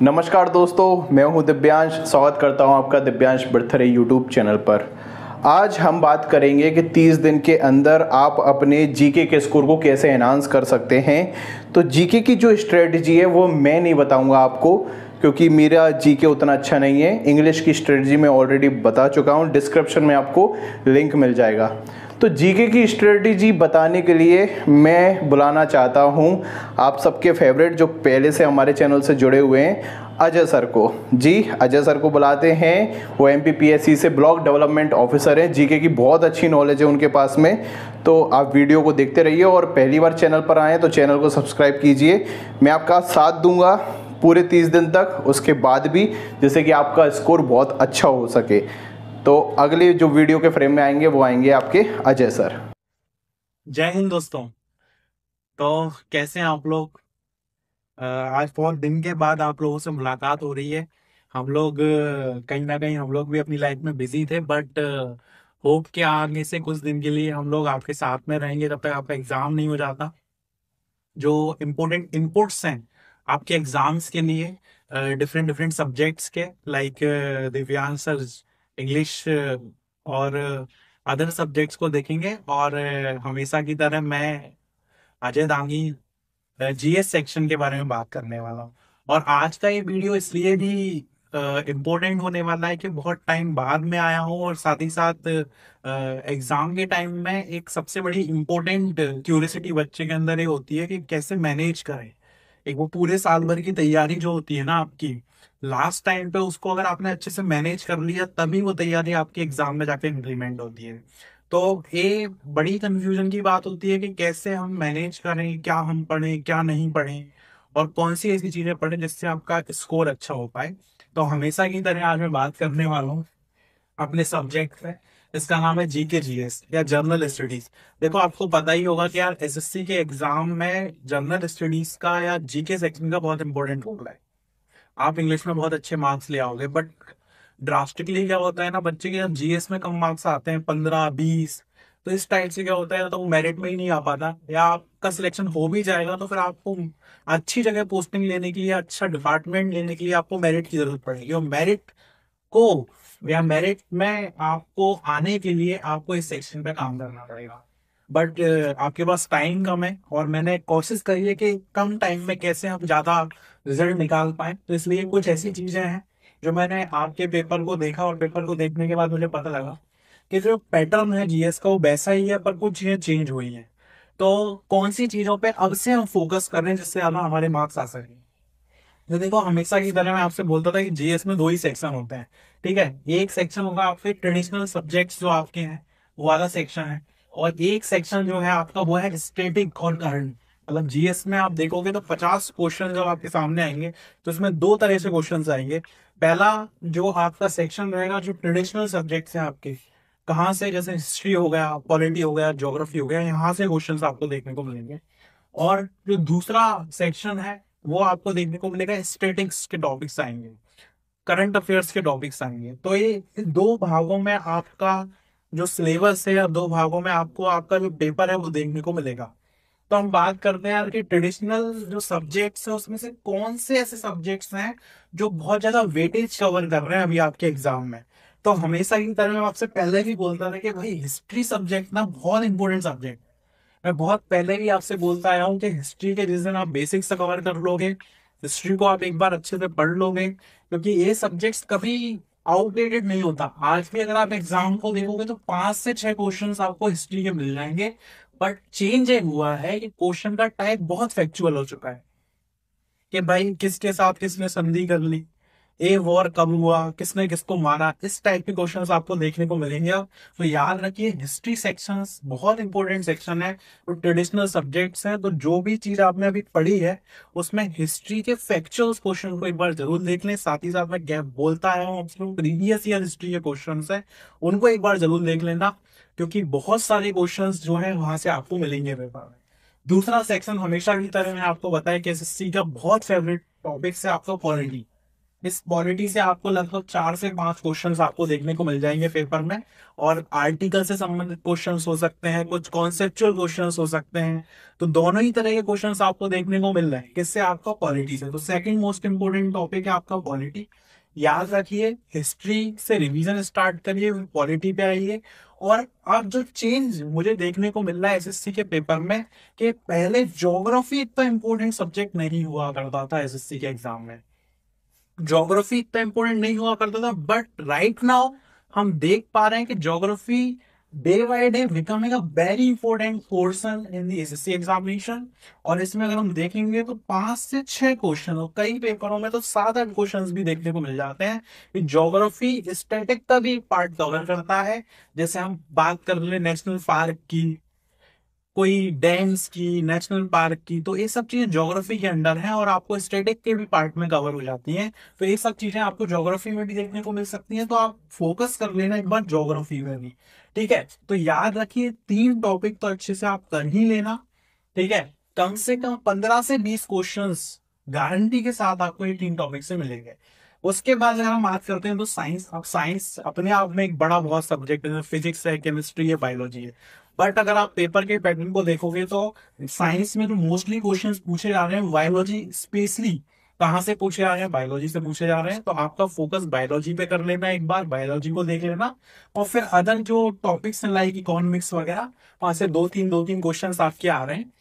नमस्कार दोस्तों, मैं हूं दिव्यांश। स्वागत करता हूं आपका दिव्यांश बर्थडे यूट्यूब चैनल पर। आज हम बात करेंगे कि 30 दिन के अंदर आप अपने जीके के स्कोर को कैसे एनहांस कर सकते हैं। तो जीके की जो स्ट्रेटजी है वो मैं नहीं बताऊंगा आपको, क्योंकि मेरा जीके उतना अच्छा नहीं है। इंग्लिश की स्ट्रेटजी मैं ऑलरेडी बता चुका हूं, डिस्क्रिप्शन में आपको लिंक मिल जाएगा। तो जीके की स्ट्रेटजी बताने के लिए मैं बुलाना चाहता हूं आप सबके फेवरेट, जो पहले से हमारे चैनल से जुड़े हुए हैं, अजय सर को। जी, अजय सर को बुलाते हैं। वो एमपीपीएससी से ब्लॉक डेवलपमेंट ऑफिसर हैं। जीके की बहुत अच्छी नॉलेज है उनके पास में। तो आप वीडियो को देखते रहिए और पहली बार चैनल पर आए तो चैनल को सब्सक्राइब कीजिए। मैं आपका साथ दूंगा पूरे 30 दिन तक, उसके बाद भी, जिससे कि आपका स्कोर बहुत अच्छा हो सके। तो अगले जो वीडियो के फ्रेम में आएंगे वो आएंगे आपके अजय सर। जय हिंद दोस्तों। तो कैसे हैं आप लोग? आज बहुत दिन के बाद आप लोगों से मुलाकात हो रही है। हम लोग कहीं ना कहीं हम लोग भी अपनी लाइफ में बिजी थे, बट होप के आगे से कुछ दिन के लिए हम लोग आपके साथ में रहेंगे जब तक आपका एग्जाम नहीं हो जाता। जो इम्पोर्टेंट इनपुट्स हैं आपके एग्जाम्स के लिए, डिफरेंट डिफरेंट सब्जेक्ट्स के, लाइक दिव्यांश सर इंग्लिश और अदर सब्जेक्ट्स को देखेंगे। और हमेशा की तरह मैं अजय दांगी जीएस सेक्शन के बारे में बात करने वाला हूँ। और आज का ये वीडियो इसलिए भी इम्पोर्टेंट होने वाला है कि बहुत टाइम बाद में आया हूँ, और साथ ही साथ एग्जाम के टाइम में एक सबसे बड़ी इम्पोर्टेंट क्यूरियोसिटी बच्चे के अंदर ये होती है कि कैसे मैनेज करें। एक वो पूरे साल भर की तैयारी जो होती है ना आपकी, लास्ट टाइम पे उसको अगर आपने अच्छे से मैनेज कर लिया तभी वो तैयारी आपके एग्जाम में जाके इम्प्लीमेंट होती है। तो ये बड़ी कंफ्यूजन की बात होती है कि कैसे हम मैनेज करें, क्या हम पढ़ें क्या नहीं पढ़ें, और कौन सी ऐसी चीजें पढ़ें जिससे आपका स्कोर अच्छा हो पाए। तो हमेशा की तरह आज मैं बात करने वाला हूँ अपने सब्जेक्ट पे। इसका नाम है जीके जीएस या जनरल स्टडीज। देखो, आपको पता ही होगा कि यार एसएससी के एग्जाम में जनरल स्टडीज का या जीके सेक्शन का बहुत इंपॉर्टेंट रोल है। आप इंग्लिश में बहुत अच्छे मार्क्स ले आओगे, बट ड्रास्टिकली क्या होता है ना, बच्चे के जब जीएस में कम मार्क्स आते हैं 15-20, तो इस टाइप से क्या होता है, तो वो मेरिट में ही नहीं आ पाता, या आपका सिलेक्शन हो भी जाएगा तो फिर आपको अच्छी जगह पोस्टिंग लेने के लिए, अच्छा डिपार्टमेंट लेने के लिए आपको मेरिट की जरूरत पड़ेगी। और मेरिट को या मेरिट में आपको आने के लिए आपको इस सेक्शन पे काम करना पड़ेगा। बट आपके पास टाइम कम है, और मैंने कोशिश करी है कि कम टाइम में कैसे हम ज्यादा रिजल्ट निकाल पाए। तो इसलिए कुछ ऐसी चीजें हैं जो मैंने आपके पेपर को देखा, और पेपर को देखने के बाद मुझे पता लगा कि जो पैटर्न है जीएस का वो वैसा ही है, पर कुछ चीजें चेंज हुई हैं। तो कौन सी चीजों पे अब से हम फोकस कर रहे हैं जिससे ज्यादा हमारे मार्क्स आ सके। तो देखो, हमेशा की तरह मैं आपसे बोलता था कि जीएस में दो ही सेक्शन होते हैं। ठीक है, एक सेक्शन होगा आपके ट्रेडिशनल सब्जेक्ट्स जो आपके हैं, वो वाला सेक्शन है। और एक सेक्शन जो है आपका वो है स्टैटिक और करंट। मतलब जीएस में आप देखोगे तो 50 क्वेश्चन जब आपके सामने आएंगे तो इसमें दो तरह से क्वेश्चन आएंगे। पहला जो आपका सेक्शन रहेगा, जो ट्रेडिशनल सब्जेक्ट्स हैं आपके, कहाँ से, जैसे हिस्ट्री हो गया, पॉलिटी हो गया, ज्योग्राफी हो गया, यहाँ से क्वेश्चंस आपको देखने को मिलेंगे। और जो दूसरा सेक्शन है वो आपको देखने को मिलेगा स्टैटिक्स के टॉपिक्स आएंगे, करंट अफेयर्स के टॉपिक्स आएंगे। तो ये इन दो भागों में आपका जो सिलेबस है, या दो भागों में आपको आपका जो पेपर है वो देखने को मिलेगा। तो हम बात करते हैं यार कि ट्रेडिशनल जो सब्जेक्ट्स है उसमें से कौन से ऐसे सब्जेक्ट्स हैं जो बहुत ज्यादा वेटेज कवर कर रहे हैं अभी आपके एग्जाम में। तो हमेशा की तरह मैं आपसे पहले भी बोलता था कि भाई हिस्ट्री सब्जेक्ट ना बहुत इंपॉर्टेंट सब्जेक्ट। मैं बहुत पहले भी आपसे बोलता आया हूँ कि हिस्ट्री के जिस दिन आप बेसिक्स कवर कर लोगे, हिस्ट्री को आप एक बार अच्छे से पढ़ लोगे, क्योंकि ये सब्जेक्ट्स कभी आउटडेटेड नहीं होता। आज भी अगर आप एग्जाम को देखोगे तो 5 से 6 क्वेश्चंस आपको हिस्ट्री के मिल जाएंगे। बट चेंज ये हुआ है कि क्वेश्चन का टाइप बहुत फैक्चुअल हो चुका है, कि भाई किसके साथ किसने संधि कर ली, ए वॉर कब हुआ, किसने किसको मारा, इस टाइप के क्वेश्चंस आपको देखने को मिलेंगे। अब तो याद रखिए, हिस्ट्री सेक्शंस बहुत इंपॉर्टेंट सेक्शन है। तो ट्रेडिशनल सब्जेक्ट्स हैं, तो जो भी चीज आपने अभी पढ़ी है उसमें हिस्ट्री के फैक्चुअल क्वेश्चन को एक बार जरूर देख लें। साथ ही साथ मैं गैप बोलता आया हूँ, प्रीवियस ईयर हिस्ट्री के क्वेश्चन है उनको एक बार जरूर देख लेना, क्योंकि बहुत सारे क्वेश्चन जो है वहां से आपको मिलेंगे पेपर में। दूसरा सेक्शन हमेशा की तरह मैं आपको बताया कि एसएससी का बहुत फेवरेट टॉपिक है आपका पॉलिटी। इस पॉलिटी से आपको लगभग 4 से 5 क्वेश्चंस आपको देखने को मिल जाएंगे पेपर में। और आर्टिकल से संबंधित क्वेश्चंस हो सकते हैं, कुछ कॉन्सेप्चुअल क्वेश्चंस हो सकते हैं। तो दोनों ही तरह के क्वेश्चंस आपको देखने को मिल रहे हैं किससे, आपका पॉलिटी से। तो सेकंड मोस्ट इंपोर्टेंट टॉपिक है आपका पॉलिटी। याद रखिए, हिस्ट्री से रिवीजन स्टार्ट करिए, पॉलिटी पे आइए। और अब जो चेंज मुझे देखने को मिल रहा है एसएससी के पेपर में, कि पहले ज्योग्राफी इतना इंपॉर्टेंट सब्जेक्ट नहीं हुआ करता था एसएससी के एग्जाम में। ज्योग्राफी इतना इंपॉर्टेंट नहीं हुआ करता था, बट राइट नाउ हम देख पा रहे हैं कि geography day by day becoming a very important portion in the assessee examination. और इसमें अगर हम देखेंगे तो 5 से 6 क्वेश्चन और कई पेपरों में तो 7-8 क्वेश्चन भी देखने को मिल जाते हैं कि ज्योग्राफी स्टैटिक का भी पार्ट कवर करता है। जैसे हम बात कर रहे नेशनल पार्क की, कोई डैम्स की, नेशनल पार्क की, तो ये सब चीजें ज्योग्राफी के अंडर हैं और आपको स्टैटिक के भी पार्ट में कवर हो जाती हैं। तो ये सब चीजें आपको ज्योग्राफी में भी देखने को मिल सकती हैं, तो आप फोकस कर लेना एक बार ज्योग्राफी में भी। ठीक है, तो याद रखिए 3 टॉपिक तो अच्छे से आप कर ही लेना। ठीक है, कम से कम 15 से 20 क्वेश्चंस गारंटी के साथ आपको ये 3 टॉपिक से मिलेंगे। उसके बाद अगर हम बात करते हैं तो साइंस। अब साइंस अपने आप में एक बड़ा बहुत सब्जेक्ट है, फिजिक्स है, केमिस्ट्री है, बायोलॉजी है। बट अगर आप पेपर के पैटर्न को देखोगे तो साइंस में तो मोस्टली क्वेश्चंस पूछे जा रहे हैं बायोलॉजी, स्पेशली कहाँ से पूछे जा रहे हैं, बायोलॉजी से पूछे जा रहे हैं। तो आपका फोकस बायोलॉजी पे कर लेना, एक बार बायोलॉजी को देख लेना। और फिर अदर जो टॉपिक्स हैं लाइक इकोनॉमिक्स वगैरह, वहां से दो तीन क्वेश्चंस आपके आ रहे हैं।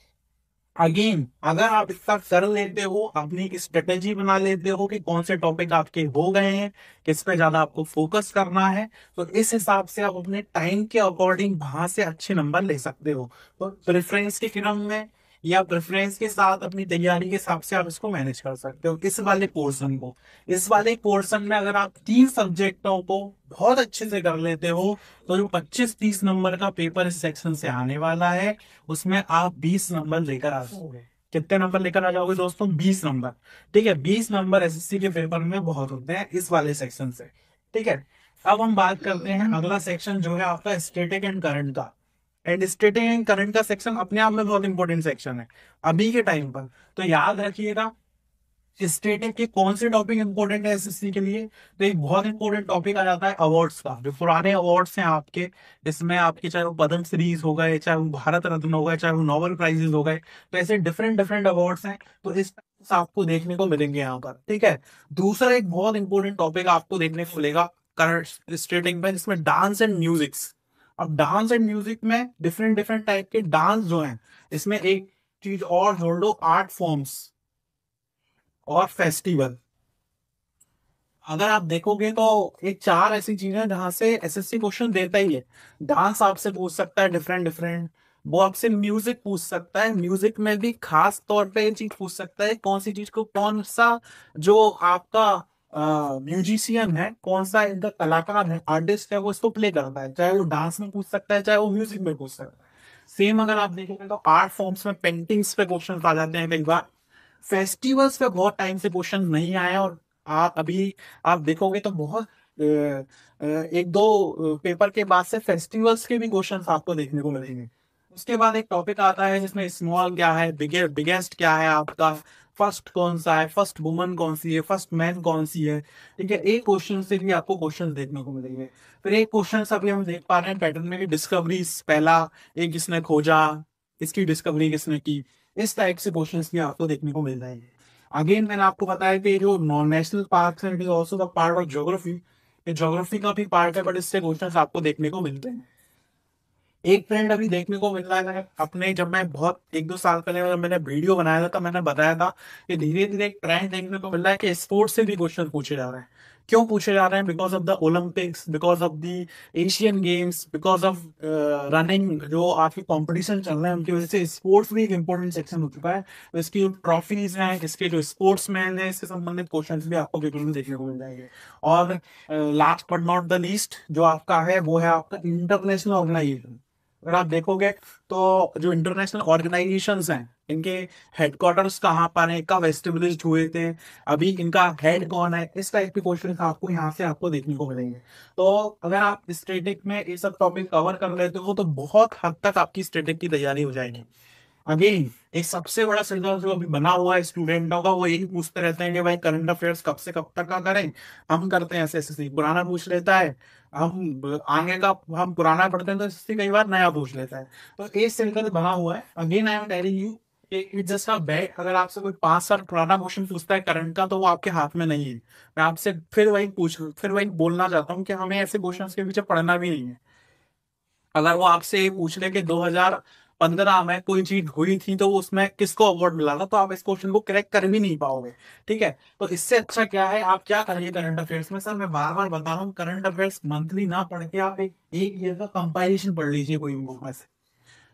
अगेन अगर आप इतना कर लेते हो, अपनी एक स्ट्रेटेजी बना लेते हो कि कौन से टॉपिक आपके हो गए हैं, किस पे ज्यादा आपको फोकस करना है, तो इस हिसाब से आप अपने टाइम के अकॉर्डिंग वहां से अच्छे नंबर ले सकते हो। तो प्रेफरेंस के क्रम में या प्रेफरेंस के साथ अपनी तैयारी के हिसाब से आप इसको मैनेज कर सकते हो। इस वाले पोर्शन में अगर आप 3 सब्जेक्टों को बहुत अच्छे से कर लेते हो, तो जो 25-30 नंबर का पेपर इस सेक्शन से आने वाला है, उसमें आप 20 नंबर लेकर आ जाओगे। कितने नंबर लेकर आ जाओगे दोस्तों? 20 नंबर। ठीक है, 20 नंबर एसएससी के पेपर में बहुत होते हैं इस वाले सेक्शन से। ठीक है, अब हम बात करते हैं अगला सेक्शन जो है आपका स्टैटिक एंड करंट का। एंड स्टैटिक एंड करंट का सेक्शन अपने आप में बहुत इंपॉर्टेंट सेक्शन है अभी के टाइम पर। तो याद रखिएगा, स्टेटिक के कौन से टॉपिक इंपॉर्टेंट है एसएससी के लिए। तो एक बहुत इंपॉर्टेंट टॉपिक आ जाता है अवार्ड्स का। जो पुराने अवार्ड्स हैं आपके, इसमें आपके चाहे वो पद्म सीरीज हो गए, चाहे वो भारत रत्न हो गए, चाहे वो नोबेल प्राइजेस हो गए, तो ऐसे डिफरेंट डिफरेंट अवार्ड्स हैं। तो इस आपको देखने को मिलेंगे यहाँ पर। ठीक है, दूसरा एक बहुत इंपॉर्टेंट टॉपिक आपको देखने को मिलेगा करंट स्टेटिक में, जिसमें डांस एंड म्यूजिक्स। अब डांस एंड म्यूजिक में डिफरेंट डिफरेंट टाइप के डांस जो हैं, इसमें एक चीज और जोड़ लो, आर्ट फॉर्म्स और फेस्टिवल। अगर आप देखोगे तो ये 4 ऐसी चीजें हैं जहां से एसएससी क्वेश्चन देता ही है। डांस आपसे पूछ सकता है डिफरेंट डिफरेंट, वो आपसे म्यूजिक पूछ सकता है, म्यूजिक में भी खास तौर पे ये चीज पूछ सकता है कौन सी चीज को, कौन सा जो आपका म्यूजिशियन है, कौन सा इनका कलाकार है, आर्टिस्ट है, वो इसको प्ले करता है। चाहे वो डांस में पूछ सकता है, चाहे वो म्यूजिक में पूछ सकता है। सेम अगर आप देखेंगे तो आर्ट फॉर्म्स में पेंटिंग्स पे क्वेश्चन आ जाते हैं कई बार। फेस्टिवल्स पे बहुत टाइम से क्वेश्चन नहीं आए, और आप देखोगे तो बहुत एक दो पेपर के बाद से फेस्टिवल्स के भी क्वेश्चन आपको देखने को मिलेंगे। उसके बाद एक टॉपिक आता है जिसमें स्मॉल क्या है, बिगेस्ट क्या है आपका, फर्स्ट कौन सा है, फर्स्ट वुमन कौन सी है, फर्स्ट मैन कौन सी है। ठीक है, एक क्वेश्चन से भी आपको क्वेश्चन देखने को मिलेंगे। फिर एक क्वेश्चन अभी हम देख पा रहे हैं पैटर्न में कि डिस्कवरीज, पहला एक किसने खोजा, इसकी डिस्कवरी किसने की। इस टाइप से क्वेश्चंस भी आपको देखने को मिल जाएंगे। अगेन मैंने आपको बताया कि जो नॉन नेशनल पार्क है, it is also the part of geography. ये ज्योग्राफी का भी पार्ट है, बट इससे क्वेश्चंस आपको देखने को मिलते हैं। एक ट्रेंड अभी देखने को मिल रहा है अपने, जब मैं बहुत 1-2 साल पहले जब मैंने वीडियो बनाया था, तो मैंने बताया था कि धीरे धीरे एक ट्रेंड देखने को मिल रहा है कि स्पोर्ट्स से भी क्वेश्चन पूछे जा रहे हैं। क्यों पूछे जा रहे हैं? Because of the Olympics, because of the Asian games, because of running, जो आपके कॉम्पिटिशन चल रहे हैं उनकी वजह से स्पोर्ट्स भी एक इंपॉर्टेंट सेक्शन हो चुका है। तो इसकी जो ट्रॉफीज हैं, इसके जो स्पोर्ट्स मैन है, इससे संबंधित क्वेश्चन भी आपको वीडियो में देखने को मिल जाएंगे। और last but not the least जो आपका है, वो है आपका इंटरनेशनल ऑर्गेनाइजेशन। अगर आप देखोगे तो जो इंटरनेशनल ऑर्गेनाइजेशंस हैं, इनके हेडक्वार्टर्स कहाँ पर हैं, कब एस्टेब्लिश्ड हुए थे, अभी इनका हेड कौन है, इस टाइप के क्वेश्चन आपको यहाँ से आपको देखने को मिलेंगे। तो अगर आप स्टैटिक में ये सब टॉपिक कवर कर लेते हो तो बहुत हद तक आपकी स्टैटिक की तैयारी हो जाएगी। अगेन एक सबसे बड़ा सिलसिला जो अभी बना हुआ है स्टूडेंटों का, वो यही पूछते रहते हैं कि भाई करंट अफेयर्स कब से कब तक का करें। हम करते हैं एसएससी पुराना पूछ लेता है, हम आगे का हम पुराना पढ़ते हैं तो एसएससी कई बार नया पूछ लेता है। तो ये सिलसिला बना हुआ है। Again I am telling you, it's just a bat. अगर आपसे कोई 5 साल पुराना क्वेश्चन पूछता है करंट का, तो वो आपके हाथ में नहीं है। मैं आपसे फिर वही बोलना चाहता हूँ कि हमें ऐसे क्वेश्चंस के पीछे पढ़ना भी नहीं है। अगर वो आपसे ये पूछ ले कि 2015 में कोई चीज हुई थी तो उसमें किसको अवार्ड मिला था, तो आप इस क्वेश्चन को क्रैक कर भी नहीं पाओगे। ठीक है, तो इससे अच्छा क्या है, आप क्या करिए करंट अफेयर्स में। सर मैं बार बार बता रहा हूँ, करंट अफेयर्स मंथली ना पढ़ के आप एक ईयर का कंपाइलेशन पढ़ लीजिए कोई बुक में से।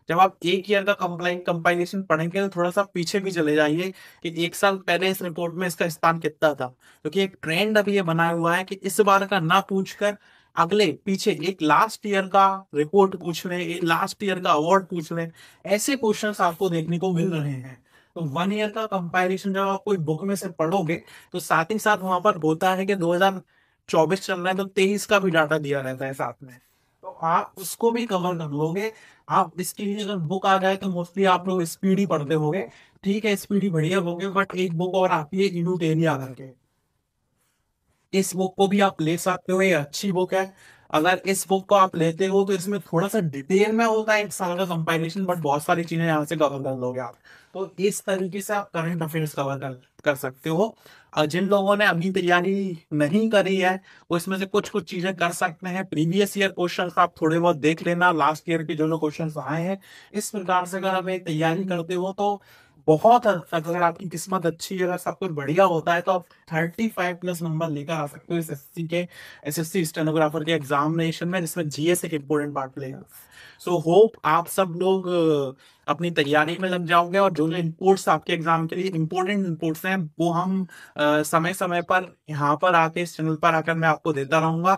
जब आप एक ईयर का कंपाइलेशन पढ़ेंगे तो थोड़ा सा पीछे भी चले जाइए कि एक साल पहले इस रिपोर्ट में इसका स्थान कितना था, क्योंकि एक ट्रेंड अभी ये बनाया हुआ है कि इस बार का ना पूछकर अगले पीछे एक लास्ट ईयर का रिपोर्ट पूछ लें, एक लास्ट ईयर का अवार्ड पूछ लें। ऐसे क्वेश्चंस आपको देखने को मिल रहे हैं। तो 1 ईयर का कंपाइलेशन जब आप कोई बुक में से पढ़ोगे, तो साथ ही साथ वहां पर होता है कि 2024 चल रहा है तो 23 का भी डाटा दिया रहता है साथ में, तो आप उसको भी कवर कर लोगे। आप इसके लिए अगर बुक आ जाए तो मोस्टली आप लोग स्पीड ही पढ़ते होगे। ठीक है, स्पीड ही बढ़िया होगे, बट एक बुक और आती है इनूटेरिया करके, इस बुक को भी आप ले सकते हो, ये अच्छी बुक है। अगर इस बुक को आप लेते हो तो इसमें थोड़ा सा डिटेल में होता है एक साल का कंपाइलेशन, बट बहुत सारी चीजें यहाँ से कवर कर लोगे आप। तो इस तरीके से आप करंट अफेयर्स कवर कर सकते हो। और जिन लोगों ने अभी तैयारी नहीं करी है, वो इसमें से कुछ कुछ चीजें कर सकते हैं। प्रीवियस ईयर क्वेश्चन आप थोड़े बहुत देख लेना, लास्ट ईयर के जो जो क्वेश्चन आए हैं। इस प्रकार से अगर आप एक तैयारी करते हो तो बहुत हद तक, अगर आपकी किस्मत अच्छी है, अगर सब कुछ बढ़िया होता है, तो आप 35+ नंबर लेकर आ सकते हो एसएससी के, एसएससी स्टेनोग्राफर के एग्जामिनेशन में, जिसमें जीएस एक इम्पोर्टेंट पार्ट प्लेगा। सो होप आप सब लोग अपनी तैयारी में लग जाओगे, और जो जो इनपुट्स आपके एग्जाम के लिए इम्पोर्टेंट इनपुट्स हैं वो हम समय समय पर यहाँ पर आके इस चैनल पर आकर मैं आपको देता रहूंगा।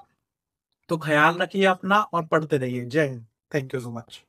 तो ख्याल रखिए अपना और पढ़ते रहिए। जय Hind. Thank you so much.